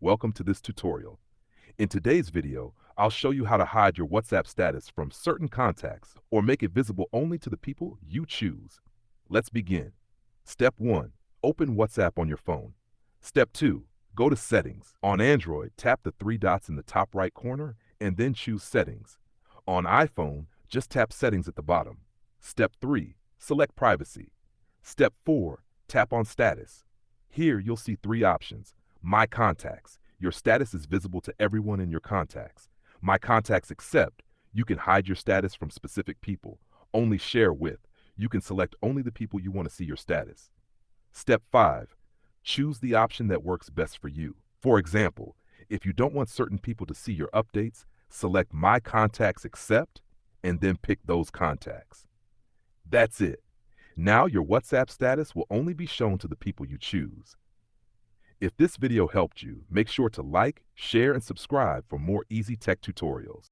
welcome to this tutorial. In today's video, I'll show you how to hide your WhatsApp status from certain contacts or make it visible only to the people you choose. Let's begin. Step 1. Open WhatsApp on your phone. Step 2. Go to Settings. On Android, tap the three dots in the top right corner and then choose Settings. On iPhone, just tap Settings at the bottom. Step 3. Select Privacy. Step 4. Tap on Status. Here you'll see three options. My Contacts. Your status is visible to everyone in your contacts. My Contacts Except. You can hide your status from specific people. Only Share With. You can select only the people you want to see your status. Step 5. Choose the option that works best for you. For example, if you don't want certain people to see your updates, select My Contacts Except and then pick those contacts. That's it. Now your WhatsApp status will only be shown to the people you choose. If this video helped you, make sure to like, share, and subscribe for more easy tech tutorials.